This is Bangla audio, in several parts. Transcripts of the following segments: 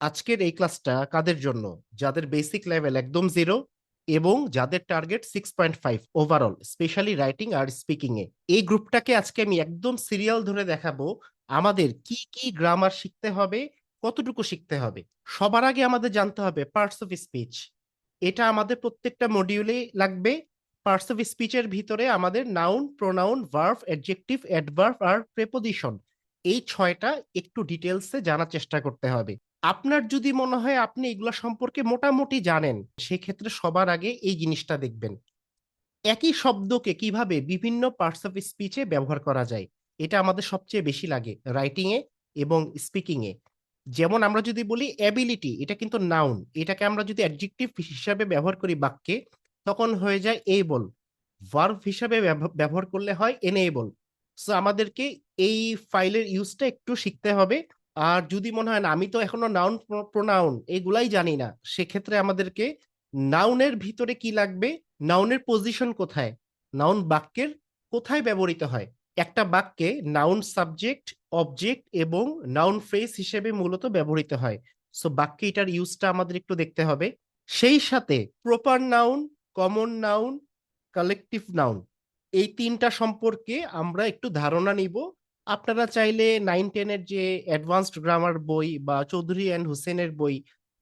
আজকের এই ক্লাসটা কাদের জন্য? যাদের বেসিক লেভেল একদম জিরো এবং যাদের টার্গেট 6.5 ওভারঅল, স্পেশালি রাইটিং আর স্পিকিং এ। এই গ্রুপটাকে আজকে আমি একদম সিরিয়াল ধরে দেখাবো আমাদের কি কি গ্রামার শিখতে হবে, কতটুকু শিখতে হবে। সবার আগে আমাদের জানতে হবে পার্টস অফ স্পিচ। এটা আমাদের প্রত্যেকটা মডিউলে লাগবে। পার্টস অফ স্পিচের ভিতরে আমাদের noun, pronoun, verb, adjective, adverb আর প্রেপোজিশন, এই ছয়টা একটু ডিটেলসে জানার চেষ্টা করতে হবে। আপনার যদি মনে হয় আপনি এগুলো সম্পর্কে মোটামুটি জানেন, সেক্ষেত্রে সবার আগে এই জিনিসটা দেখবেন, একই শব্দকে কিভাবে বিভিন্ন পার্টস অফ স্পিচে ব্যবহার করা যায়। এটা আমাদের সবচেয়ে বেশি লাগে রাইটিং এ এবং স্পিকিং এ। যেমন আমরা যদি বলি অ্যাবিলিটি, এটা কিন্তু নাউন, এটাকে আমরা যদি অ্যাডজেক্টিভ হিসাবে ব্যবহার করি বাক্যে, তখন হয়ে যায় এবল। ভার্ব হিসাবে ব্যবহার করলে হয় এনেবল। সো আমাদেরকে এই ফাইলের ইউজটা একটু শিখতে হবে। আর যদি মনে হয় না আমি তো এখনো নাউন প্রোনাউন এগুলাই জানি না, সেক্ষেত্রে আমাদেরকে নাউনের ভিতরে কি লাগবে, নাউনের পজিশন কোথায়, নাউন বাক্যের কোথায় ব্যবহৃত হয়। একটা বাক্যে নাউন সাবজেক্ট, অবজেক্ট এবং নাউন ফ্রেজ হিসেবে মূলত ব্যবহৃত হয়। সো বাক্যে এটার ইউজটা আমাদের একটু দেখতে হবে। সেই সাথে proper noun, common noun, collective noun, এই তিনটা সম্পর্কে আমরা একটু ধারণা নিব। আপনারা চাইলে 9-10-এর যে অ্যাডভান্সড গ্রামার বই বা চৌধুরী অ্যান্ড হোসেনের বই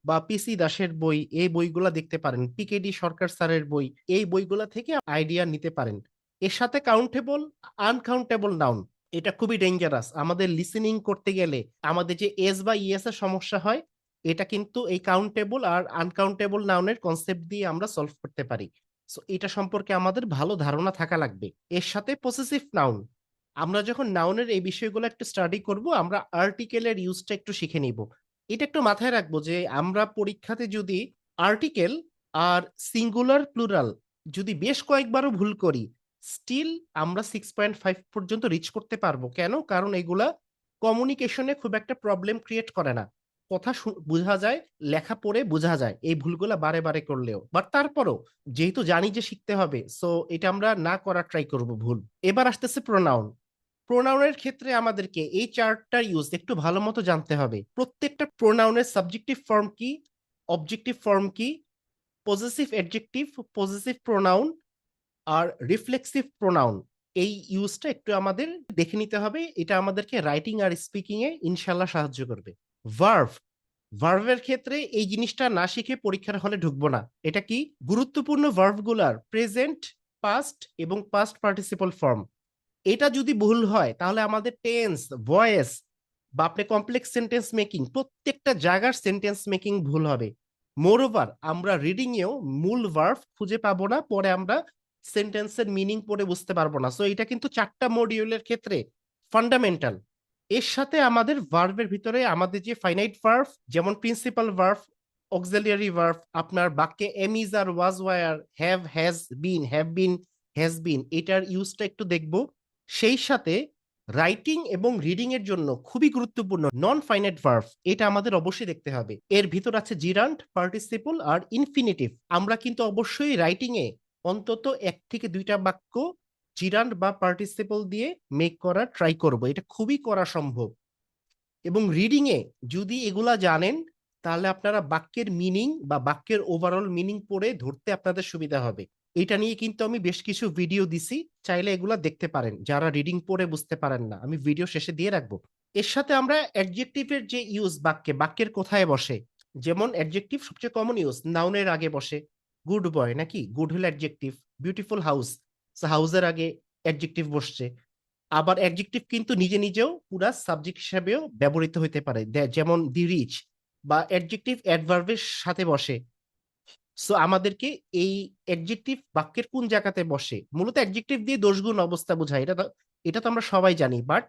বা পিসি দাসের বই, এই বইগুলা দেখতে পারেন, পিকেডি সরকার স্যারের বই, এই বইগুলা থেকে আইডিয়া নিতে পারেন। এর সাথে কাউন্টেবল, আনকাউন্টেবল নাউন, এটা খুবই ডেঞ্জারাস। আমাদের লিসেনিং করতে গেলে আমাদের যে এস বা ইএস এর সমস্যা হয়, এটা কিন্তু এই কাউন্টেবল আর আনকাউন্টেবল নাউনের কনসেপ্ট দিয়ে আমরা সলভ করতে পারি। সো এটা সম্পর্কে আমাদের ভালো ধারণা থাকা লাগবে। এর সাথে পসেসিভ নাউন, আমরা যখন নাউনের এই বিষয়গুলো একটু স্টাডি করব, আমরা আর্টিকেলের ইউজটা একটু শিখে নিব। এটা একটু মাথায় রাখবো যে আমরা পরীক্ষাতে যদি আর্টিকেল আর সিঙ্গুলার প্লুরাল যদি বেশ কয়েকবারও ভুল করি, স্টিল আমরা 6.5 পর্যন্ত রিচ করতে পারবো। কেন? কারণ এগুলা কমিউনিকেশনে খুব একটা প্রবলেম ক্রিয়েট করে না। কথা বোঝা যায়, লেখা পড়ে বোঝা যায় এই ভুলগুলা বারে বারে করলেও। বাট তারপরও যেহেতু জানি যে শিখতে হবে, সো এটা আমরা না করার ট্রাই করব ভুল। এবার আসতেছে প্রোনাউন। প্রোনাউনের ক্ষেত্রে আমাদেরকে এই চারটার ইউজ একটু ভালো মতো জানতে হবে। প্রত্যেকটা প্রোনাউনের সাবজেক্টিভ ফর্ম কি, অবজেক্টিভ ফর্ম কি, পজেসিভ অ্যাডজেক্টিভ, পজেসিভ প্রোনাউন আর রিফ্লেক্সিভ প্রোনাউন, এই ইউজটা একটু আমাদের দেখে নিতে হবে। এটা আমাদেরকে রাইটিং আর স্পিকিং এ ইনশাল্লাহ সাহায্য করবে। ভার্ভ, ভার্ভের ক্ষেত্রে এই জিনিসটা না শিখে পরীক্ষার হলে ঢুকবো না। এটা কি? গুরুত্বপূর্ণ ভার্ভগুলার প্রেজেন্ট, পাস্ট এবং পাস্ট পার্টিসিপল ফর্ম, এটা যদি ভুল হয় তাহলে আমাদের টেন্স, ভয়েস বা আপনি কমপ্লেক্স সেন্টেন্স মেকিং, প্রত্যেকটা জায়গার সেন্টেন্স মেকিং ভুল হবে। মোর ওভার আমরা রিডিং এও মূল ভার্ব খুঁজে পাবো না, পরে আমরা সেন্টেন্সের মিনিং পড়ে বুঝতে পারবো না। সো এটা কিন্তু চারটা মডিউলের ক্ষেত্রে ফান্ডামেন্টাল। এর সাথে আমাদের ভার্বের ভিতরে আমাদের যে ফাইনাইট ভার্ব, যেমন প্রিন্সিপাল ভার্ব, অক্সিলিয়ারি ভার্ব, আপনার বাক্যে am is are was were, have been, has been, এটার ইউজটা একটু দেখবো। সেই সাথে রাইটিং এবং রিডিং এর জন্য খুবই গুরুত্বপূর্ণ নন ফাইনাইট ভার্ব, এটা আমাদের অবশ্যই দেখতে হবে। এর ভিতর আছে জিরান্ট, পার্টিসিপল আর ইনফিনিটিভ। আমরা কিন্তু অবশ্যই রাইটিং এ অন্তত এক থেকে দুইটা বাক্য জিরান্ট বা পার্টিসিপল দিয়ে মেক করার ট্রাই করব, এটা খুবই করা সম্ভব। এবং রিডিং এ যদি এগুলা জানেন, তাহলে আপনারা বাক্যের মিনিং বা বাক্যের ওভারঅল মিনিং পড়ে ধরতে আপনাদের সুবিধা হবে। এটা নিয়ে কিন্তু আমি বেশ কিছু ভিডিও দিছি, চাইলে এগুলা দেখতে পারেন যারা রিডিং পড়ে বুঝতে পারেন না, আমি ভিডিও শেষে দিয়ে রাখবো। এর সাথে আমরা অ্যাডজেক্টিভের যে ইউজ, বাক্যে বাক্যের কোথায় বসে, যেমন অ্যাডজেক্টিভ সবচেয়ে কমন ইউজ নাউনের আগে বসে। গুড বয় নাকি, গুড হলো অ্যাডজেক্টিভ। বিউটিফুল হাউস, হাউসের আগে অ্যাডজেক্টিভ বসছে। আবার অ্যাডজেক্টিভ কিন্তু নিজে নিজেও পুরা সাবজেক্ট হিসেবেও ব্যবহৃত হতে পারে, যেমন দি রিচ, বা অ্যাডজেক্টিভ অ্যাডভার্বের সাথে বসে। সো আমাদেরকে এই অ্যাডজেক্টিভ বাক্যের কোন জায়গাতে বসে, মূলত অ্যাডজেক্টিভ দিয়ে দোষগুণ অবস্থা বোঝায়, এটা তো আমরা সবাই জানি। বাট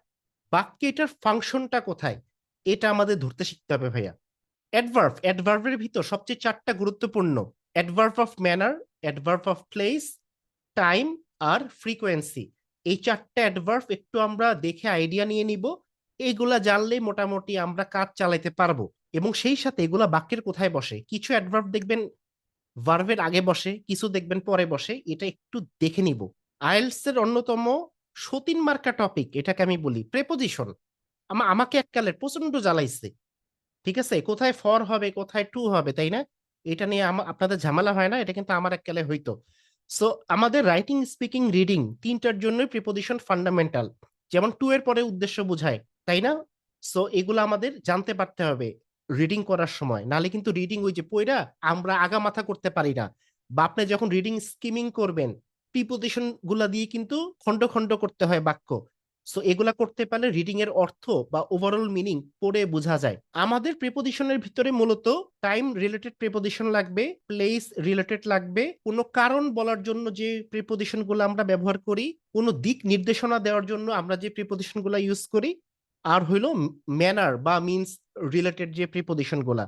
বাক্যে এটার ফাংশনটা কোথায়, এটা আমাদের ধরতে শিখতে হবে ভাইয়া। অ্যাডভার্ব, অ্যাডভার্বের ভিতর সবচেয়ে চারটা গুরুত্বপূর্ণ: adverb of manner, adverb of place, time আর ফ্রিকোয়েন্সি। এই চারটা অ্যাডভার্ব একটু আমরা দেখে আইডিয়া নিয়ে নিব। এইগুলা জানলেই মোটামুটি আমরা কাজ চালাইতে পারবো। এবং সেই সাথে এগুলা বাক্যের কোথায় বসে, কিছু অ্যাডভার্ব দেখবেন ভার্বের আগে বসে, কিছু দেখবেন পরে বসে, এটা একটু দেখে নিব। আইএলটিএস এর অন্যতম সতীন মার্কা টপিক, এটাকে আমি বলি প্রেপোজিশন। আমাকে এককালে প্রচন্ড জ্বালাইছে। ঠিক আছে, কোথায় ফর হবে কোথায় টু হবে, তাই না? এটা নিয়ে আপনাদের ঝামেলা হয় না, এটা কিন্তু আমার এককালে হইতো। সো আমাদের রাইটিং, স্পিকিং, রিডিং তিনটার জন্যই প্রিপোজিশন ফান্ডামেন্টাল। যেমন টু এর পরে উদ্দেশ্য বোঝায়, তাই না? সো এগুলো আমাদের জানতে পারতে হবে রিডিং করার সময়, নালে কিন্তু রিডিং ওই যে পইরা আমরা আগা মাথা করতে পারি না। বা আপনি যখন রিডিং স্কিমিং করবেন, প্রিপোজিশন গুলা দিয়ে কিন্তু খন্ড খন্ড করতে হয় বাক্য। সো এগুলা করতে পারলে রিডিং এর অর্থ বা ওভারঅল মিনিং পড়ে বোঝা যায়। আমাদের প্রিপোজিশনের ভিতরে মূলত টাইম রিলেটেড প্রিপোজিশন লাগবে, প্লেস রিলেটেড লাগবে, কোনো কারণ বলার জন্য যে প্রিপোজিশন গুলো আমরা ব্যবহার করি, কোনো দিক নির্দেশনা দেওয়ার জন্য আমরা যে প্রিপোজিশন গুলা ইউজ করি, আর হইলো ম্যানার বা মিনস রিলেটেড যে প্রিপোজিশন গুলা।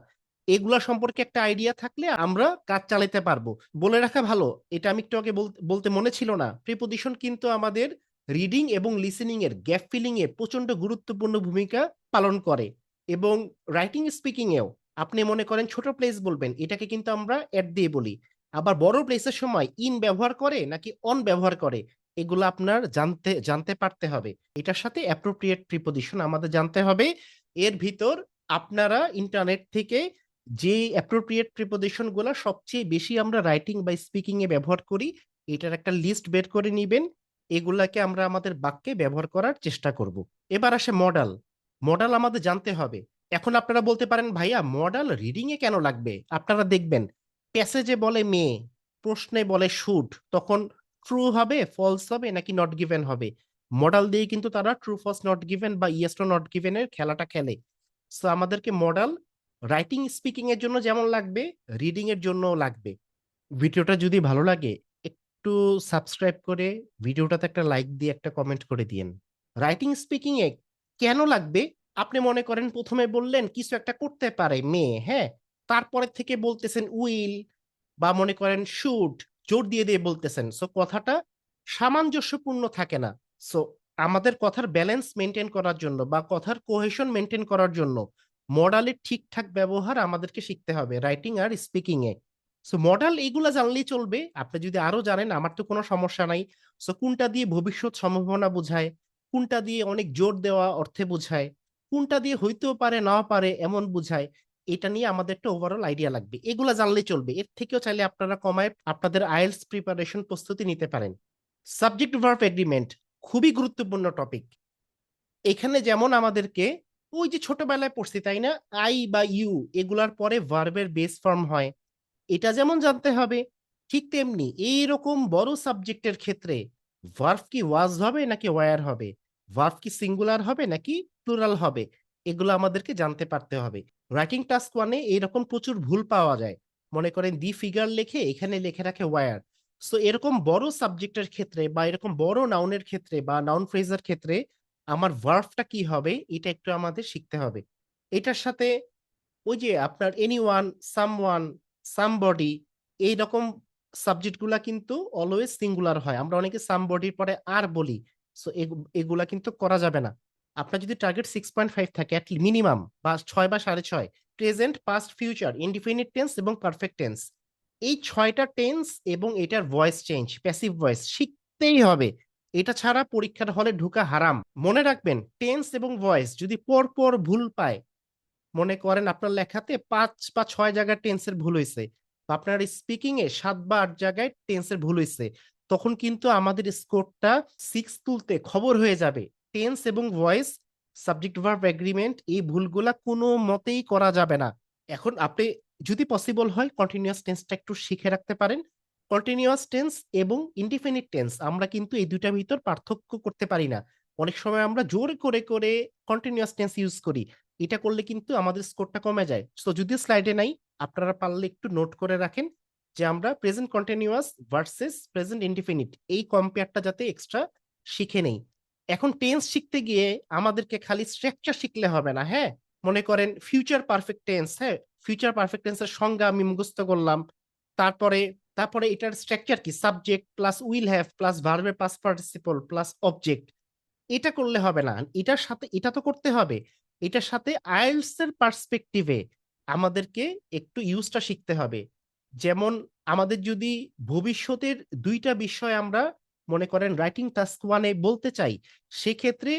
এগুলা সম্পর্কে একটা আইডিয়া থাকলে আমরা কাজ চালাতে পারবো। বলে রাখা ভালো, এটা আমি একটু আগে বলতে মনে ছিল না, প্রিপোজিশন কিন্তু আমাদের রিডিং এবং লিসেনিং এর গ্যাপ ফিলিং এ প্রচন্ড গুরুত্বপূর্ণ ভূমিকা পালন করে। এবং রাইটিং স্পিকিং এও আপনি মনে করেন ছোট প্লেস বলবেন, এটাকে কিন্তু আমরা অ্যাড দিয়ে বলি। আবার বড় প্লেসের সময় ইন ব্যবহার করে নাকি অন ব্যবহার করে, এগুলো আপনার জানতে জানতে পারতে হবে। এটার সাথে অ্যাপ্রোপ্রিয়েট প্রিপোজিশন আমাদের জানতে হবে। এর ভিতর আপনারা ইন্টারনেট থেকে যে অ্যাপ্রোপ্রিয়েট প্রিপোজিশন গুলা সবচেয়ে বেশি আমরা রাইটিং বা স্পিকিং এ ব্যবহার করি, এটার একটা লিস্ট বের করে নিবেন। এগুলাকে আমরা আমাদের বাক্যে ব্যবহার করার চেষ্টা করব। এবার আসে মডাল। মডাল আমাদের জানতে হবে। এখন আপনারা বলতে পারেন ভাইয়া মডাল রিডিং এ কেন লাগবে? আপনারা দেখবেন প্যাসেজে বলে মে, প্রশ্নে বলে শুড, তখন ট্রু হবে ফলস হবে নাকি নট গিভেন হবে। মডাল দিয়ে কিন্তু তারা ট্রু ফলস নট গিভেন বা ইয়েস নো নট গিভেন এর খেলাটা খেলে। সো আমাদেরকে মডাল রাইটিং স্পিকিং এর জন্য যেমন লাগবে, রিডিং এর জন্যও লাগবে। ভিডিওটা যদি ভালো লাগে একটু সাবস্ক্রাইব করে ভিডিওটাতে একটা লাইক দিয়ে একটা কমেন্ট করে দিয়েন। রাইটিং স্পিকিং এ কেন লাগবে? আপনি মনে করেন প্রথমে বললেন কিছু একটা করতে পারে মেয়ে, হ্যাঁ, তারপরে থেকে বলতেছেন উইল বা মনে করেন শুড, জোর দিয়ে দিয়ে বলতেছেন, সো কথাটা সামঞ্জস্যপূর্ণ থাকে না। সো আমাদের কথার ব্যালেন্স মেনটেন করার জন্য বা কথার কোহেশন মেনটেন করার জন্য মডালের ঠিকঠাক ব্যবহার আমাদেরকে শিখতে হবে রাইটিং আর স্পিকিং এ। সো মডাল এইগুলা জানলেই চলবে, আপনি যদি আরো জানেন আমার তো কোনো সমস্যা নাই। সো কোনটা দিয়ে ভবিষ্যৎ সম্ভাবনা বোঝায়, কোনটা দিয়ে অনেক জোর দেওয়া অর্থে বোঝায়, কোনটা দিয়ে হইতেও পারে নাও পারে এমন বোঝায়, এটা নিয়ে আমাদের একটা ওভারঅল আইডিয়া লাগবে। এগুলা জানলেই চলবে, এর থেকেও চাইলে আপনারা কমায় আপনাদের আইএলটিএস প্রিপারেশন প্রস্তুতি নিতে পারেন। সাবজেক্ট ভার্ব এগ্রিমেন্ট খুবই গুরুত্বপূর্ণ টপিক। এখানে যেমন আমাদেরকে ওই যে ছোটবেলায় পড়ছি তাই না, আই বা ইউ এগুলার পরে ভার্বের বেস ফর্ম হয়, এটা যেমন জানতে হবে, ঠিক তেমনি এইরকম বড় সাবজেক্টের ক্ষেত্রে ভার্ব কি ওয়াজ হবে নাকি ওয়ার হবে, ভার্ব কি সিঙ্গুলার হবে নাকি প্লুরাল হবে, এগুলো আমাদেরকে জানতে পারতে হবে। রাইটিং টাস্ক ওয়ানে এইরকম প্রচুর ভুল পাওয়া যায়, মনে করেন দি ফিগার লেখে এখানে লেখে রাখে ওয়ার। সো এরকম বড় সাবজেক্টের ক্ষেত্রে বা এরকম বড় নাউনের ক্ষেত্রে বা নাউন ফ্রেজের ক্ষেত্রে আমার ভার্বটা কি হবে এটা একটু আমাদের শিখতে হবে। এটার সাথে ওই যে আপনার এনিওয়ান, সামওয়ান, সামবডি, এইরকম সাবজেক্ট গুলা কিন্তু অলওয়েজ সিঙ্গুলার হয়, আমরা অনেকে সামবডির পরে আর বলি। সো এগুলা কিন্তু করা যাবে না। আপনার যদি টার্গেট 6.5 থাকে মিনিমাম, বা 6 বা 6.5, present, past, future, indefinite tense এবং পারফেক্ট টেন্স, এই 6টা টেন্স এবং এটার ভয়েস চেঞ্জ, প্যাসিভ ভয়েস শিখতেই হবে। এটা ছাড়া পরীক্ষার হলে ঢোকা হারাম। মনে রাখবেন টেন্স এবং ভয়েস যদি পর পর ভুল পায়, মনে করেন আপনার লেখাতে 5 বা 6 জায়গায় টেন্সের ভুল হয়েছে, বা আপনার স্পিকিং এ 7 বা 8 জায়গায় টেন্সের ভুল হয়েছে, তখন কিন্তু আমাদের স্কোরটা 6 তুলতে খবর হয়ে যাবে। টেন্স এবং ভয়েস, সাবজেক্ট ভার্ব এগ্রিমেন্ট, এই ভুলগুলা কোনো মতেই করা যাবে না। এখন আপনি যদি পসিবল হয় কন্টিনিউয়াস টেন্সটা একটু শিখে রাখতে পারেন। কন্টিনিউয়াস টেন্স এবং ইনডিফিনিট টেন্স আমরা কিন্তু এই দুইটার ভিতর পার্থক্য করতে পারি না। অনেক সময় আমরা জোর করে করে কন্টিনিউয়াস টেন্স ইউজ করি, এটা করলে কিন্তু আমাদের স্কোরটা কমে যায়। সো যদিও স্লাইডে নাই, আপনারা পারলে একটু নোট করে রাখেন যে আমরা present continuous versus present indefinite এই কম্পেয়ারটা যাতে এক্সট্রা শিখে নেই। এখন টেন্স শিখতে গিয়ে আমাদেরকে খালি স্ট্রাকচার শিখলে হবে না, হ্যাঁ। মনে করেন ফিউচার পারফেক্ট টেন্স, হ্যাঁ, ফিউচার পারফেক্ট টেন্সের সংজ্ঞা আমি মুখস্থ করলাম, তারপরে তারপরে এটার স্ট্রাকচার কি, subject plus will have plus ভার্বের পাস্ট পার্টিসিপল প্লাস অবজেক্ট, এটা করলে হবে না, এটার সাথে এটা তো করতে হবে। এটার সাথে আইএলটিএস এর পার্সপেক্টিভে আমাদেরকে একটু ইউজটা শিখতে হবে। যেমন আমাদের যদি ভবিষ্যতের দুইটা বিষয় আমরা মনে করেন রাইটিং টাস্ক ওয়ানে বলতে চাই, সেক্ষেত্রে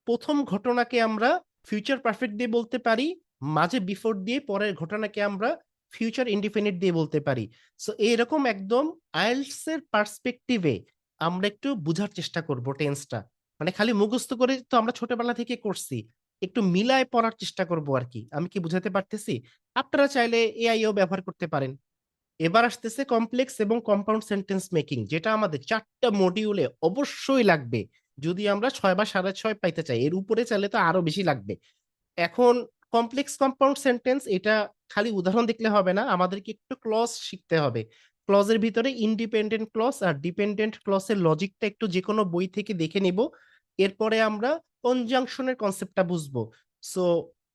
প্রথম ঘটনাকে আমরা ফিউচার পারফেক্ট দিয়ে বলতে পারি, মাঝে বিফোর দিয়ে পরের ঘটনাকে আমরা ফিউচার ইনডিফিনিট দিয়ে বলতে পারি। সো এরকম একদম আইএলটিএস এর পার্সপেক্টিভে আমরা একটু বুঝার চেষ্টা করব টেন্সটা। মানে খালি মুখস্থ করে তো আমরা ছোটবেলা থেকে করছি, একটু মিলায় পড়ার চেষ্টা করব আর কি। আমি কি বুঝাতে পারতেছি? আপনারা চাইলে এআইও ব্যবহার করতে পারেন। এবার আসতেছে কমপ্লেক্স এবং কম্পাউন্ড সেন্টেন্স মেকিং, যেটা আমাদের 4টা মডিউলে অবশ্যই লাগবে যদি আমরা 6 বা 6.5 পাইতে চাই। এর উপরে চাইলে তো আরো বেশি লাগবে। এখন কমপ্লেক্স কম্পাউন্ড সেন্টেন্স, এটা খালি উদাহরণ দেখলে হবে না, আমাদেরকে একটু ক্লজ শিখতে হবে। ক্লজের ভিতরে ইন্ডিপেন্ডেন্ট ক্লজ আর ডিপেন্ডেন্ট ক্লজের লজিকটা একটু যে কোনো বই থেকে দেখে নিব। এরপরে আমরা কনজাংশনের কনসেপ্টটা বুঝবো। সো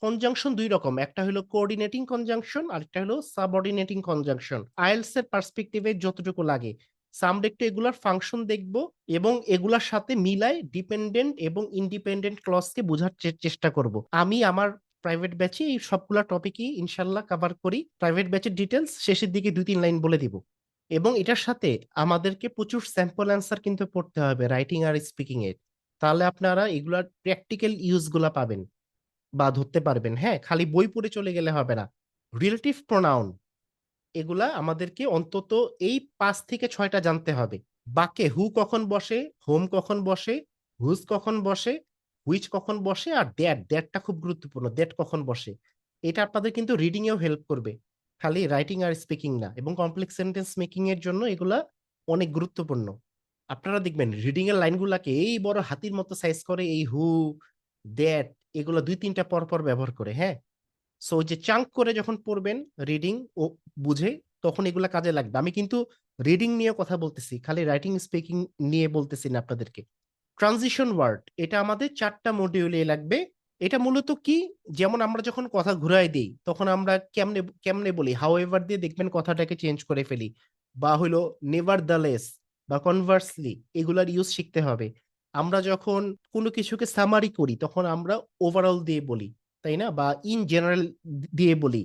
কনজাংশন দুই রকম, একটা হলো কোঅর্ডিনেটিং কনজাংশন আর একটা হলো সাবঅর্ডিনেটিং কনজাংশন। আইএলটিএস এর পার্সপেক্টিভে যতটুকু লাগে আমরা একটু এগুলার ফাংশন দেখব এবং এগুলার সাথে মিলাই ডিপেন্ডেন্ট এবং ইন্ডিপেন্ডেন্ট ক্লজকে বোঝার চেষ্টা করব। আমি আমার প্রাইভেট ব্যাচে এই সবগুলা টপিকই ইনশাল্লাহ কভার করি। প্রাইভেট ব্যাচের ডিটেলস শেষের দিকে 2-3 লাইন বলে দিব। এবং এটার সাথে আমাদেরকে প্রচুর স্যাম্পল অ্যান্সার কিন্তু পড়তে হবে রাইটিং আর স্পিকিং এর। তাহলে আপনারা এগুলার প্র্যাকটিক্যাল ইউজ গুলা পাবেন বা ধরতে পারবেন। হ্যাঁ, খালি বই পড়ে চলে গেলে হবে না। রিলেটিভ প্রোনাউন এগুলা আমাদেরকে অন্তত এই 5 থেকে 6টা জানতে হবে। বাক্যে হু কখন বসে, হোম কখন বসে, হুজ কখন বসে, হুইচ কখন বসে, আর দ্যাটটা খুব গুরুত্বপূর্ণ, দ্যাট কখন বসে। এটা আপনাদের কিন্তু রিডিং এও হেল্প করবে, খালি রাইটিং আর স্পিকিং না। এবং কমপ্লেক্স সেন্টেন্স মেকিং এর জন্য এগুলা অনেক গুরুত্বপূর্ণ। আপনারা দেখবেন রিডিং এর লাইনগুলাকে এই বড় হাতির মতো সাইজ করে, এই হু, দ্যাট, এগুলো 2-3টা পর পর ব্যবহার করে। হ্যাঁ, সো ওই যে চাঙ্ক করে যখন পড়বেন রিডিং ও বুঝে, তখন এগুলা কাজে লাগবে। আমি কিন্তু রিডিং নিয়ে কথা বলতেছি, খালি রাইটিং স্পিকিং নিয়ে বলতেছি না আপনাদেরকে। ট্রানজিশন ওয়ার্ড, এটা আমাদের 4টা মডিউলে লাগবে। এটা মূলত কি, যেমন আমরা যখন কথা ঘুরাই দিই তখন আমরা কেমনে কেমনে বলি, হাউ এভার দিয়ে দেখবেন কথাটাকে চেঞ্জ করে ফেলি, বা হইলো নেভার দ্য লেস বা কনভার্সলি, এগুলার ইউজ শিখতে হবে। আমরা যখন কোনো কিছুকে সামারি করি তখন আমরা ওভারঅল দিয়ে বলি, তাই না? বা ইন জেনারেল দিয়ে বলি।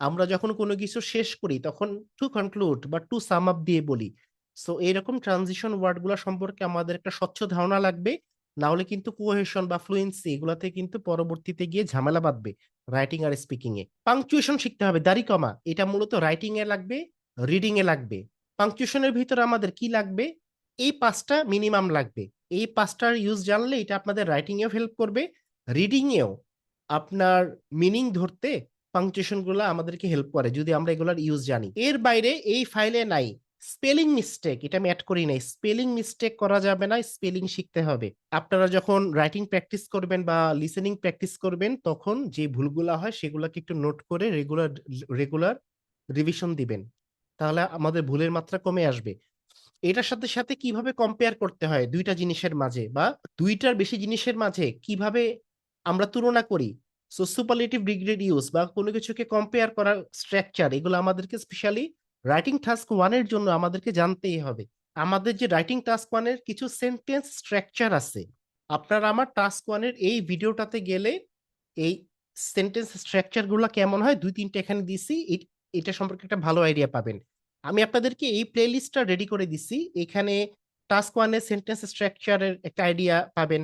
আমরা যখন কোনো কিছু শেষ করি তখন টু কনক্লুড বা টু সাম আপ দিয়ে বলি। সো এইরকম ট্রানজিশন ওয়ার্ডগুলো সম্পর্কে আমাদের একটা স্বচ্ছ ধারণা লাগবে। না হলে কিন্তু কোহেশন বা ফ্লুয়েন্সি এগুলাতে কিন্তু পরবর্তীতে গিয়ে ঝামেলা বাঁধবে রাইটিং আর স্পিকিং এ। পাংচুয়েশন শিখতে হবে, দাড়ি কমা, এটা মূলত রাইটিং এ লাগবে, রিডিং এ লাগবে। পাংচুয়েশনের ভিতরে আমাদের কি লাগবে? এই 5টা মিনিমাম লাগবে। এই 5টার ইউজ জানলে এটা আপনাদের রাইটিং এও হেল্প করবে, রিডিং এও আপনার মিনিং ধরতে পাংচুয়েশন গুলো আমাদেরকে হেল্প করে যদি আমরা এগুলোর ইউজ জানি। এর বাইরে এই ফাইলে নাই স্পেলিং মিস্টেক, এটা আমি অ্যাড করি নাই। স্পেলিং মিস্টেক করা যাবে না, স্পেলিং শিখতে হবে। আপনারা যখন রাইটিং প্র্যাকটিস করবেন বা লিসেনিং প্র্যাকটিস করবেন তখন যে ভুলগুলা হয় সেগুলোকে একটু নোট করে রেগুলার রেগুলার রিভিশন দিবেন, তাহলে আমাদের ভুলের মাত্রা কমে আসবে। এটার সাথে সাথে কিভাবে কম্পেয়ার করতে হয় দুইটা জিনিসের মাঝে বা দুইটার বেশি জিনিসের মাঝে কিভাবে আমরা তুলনা করি, সো সুপারলেটিভ ডিগ্রেড ইউজ বা কোনো কিছুকে কম্পেয়ার করার স্ট্রাকচার, এগুলো আমাদেরকে স্পেশালি রাইটিং টাস্ক 1-এর জন্য আমাদেরকে জানতেই হবে। আমাদের যে রাইটিং টাস্ক 1-এর কিছু সেন্টেন্স স্ট্রাকচার আছে, আপনারা আমার টাস্ক 1-এর এই ভিডিওটাতে গেলে এই সেন্টেন্স স্ট্রাকচার গুলো কেমন হয় 2-3টা এখানে দিছি, এটা সম্পর্কে একটা ভালো আইডিয়া পাবেন। আমি আপনাদেরকে এই প্লেলিস্টটা রেডি করে দিছি, এখানে টাস্ক 1-এর সেন্টেন্স স্ট্রাকচারের একটা আইডিয়া পাবেন।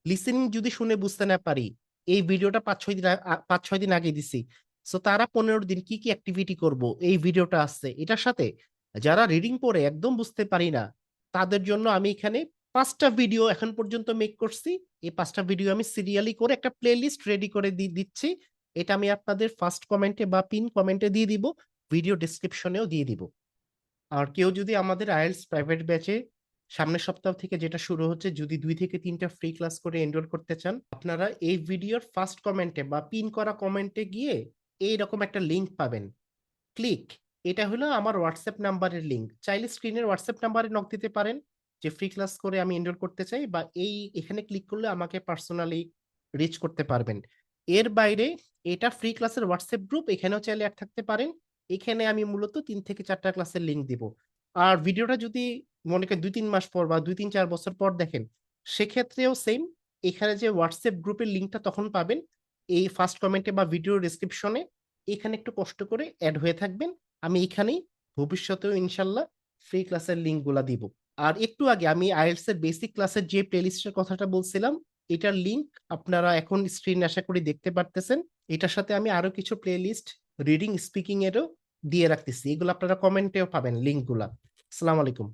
লিসেনিং যদি শুনে বুঝতে না পারি, এই ভিডিওটা 5-6 দিন আগে দিছি। সো তারা 15 দিন কি কি অ্যাক্টিভিটি করব এই ভিডিওটা আসছে এটার সাথে। যারা রিডিং পড়ে একদম বুঝতে পারি না তাদের জন্য আমি এখানে 5টা ভিডিও এখন পর্যন্ত মেক করছি। এই 5টা ভিডিও আমি সিরিয়ালি করে একটা প্লেলিস্ট রেডি করে দিচ্ছি। এটা আমি আপনাদের ফার্স্ট কমেন্টে বা পিন কমেন্টে দিয়ে দিব, ভিডিও ডেসক্রিপশনেও দিয়ে দিব। আর কেউ যদি আমাদের আইএলটিএস প্রাইভেট ব্যাচে সামনের সপ্তাহ থেকে যেটা শুরু হচ্ছে, যদি 2 থেকে 3টা ফ্রি ক্লাস করে এনরোল করতে চান, আপনারা এই ভিডিওর ফার্স্ট কমেন্টে বা পিন করা কমেন্টে গিয়ে এইরকম একটা লিংক পাবেন, ক্লিক, এটা হলো আমার হোয়াটসঅ্যাপ নাম্বারের লিংক। চাইলে স্ক্রিনের হোয়াটসঅ্যাপ নাম্বারে নক দিতে পারেন যে ফ্রি ক্লাস করে আমি এনরোল করতে চাই, বা এখানে ক্লিক করলে আমাকে পার্সোনালি রিচ করতে পারবেন। এর বাইরে এটা ফ্রি ক্লাসের হোয়াটসঅ্যাপ গ্রুপ, এখানেও চাইলে অ্যাড থাকতে পারেন। এখানে আমি মূলত 3 থেকে 4টা ক্লাসের লিংক দিব। আর ভিডিওটা যদি মনে করেন 2-3 মাস পর বা 2-3-4 বছর পর দেখেন, সেক্ষেত্রেও সেম, এখানে যে হোয়াটসঅ্যাপ গ্রুপের লিঙ্কটা তখন পাবেন এই ফার্স্ট কমেন্টে বা ভিডিও ডিসক্রিপশনে। এখানে একটু কষ্ট করে অ্যাড হয়ে থাকবেন, আমি এখানেই ভবিষ্যতেও ইনশাল্লাহ ফ্রি ক্লাসের লিঙ্ক গুলা দিব। আর একটু আগে আমি আইএলটিএস এর বেসিক ক্লাসের যে প্লেলিস্টের কথাটা বলছিলাম, এটার লিংক আপনারা এখন স্ক্রিন আশা করি দেখতে পারতেছেন। এটার সাথে আমি আরো কিছু প্লে লিস্ট রিডিং স্পিকিং এরও দিয়ে রাখতেছি, এগুলো আপনারা কমেন্টেও পাবেন লিঙ্কগুলা। আসসালামু আলাইকুম।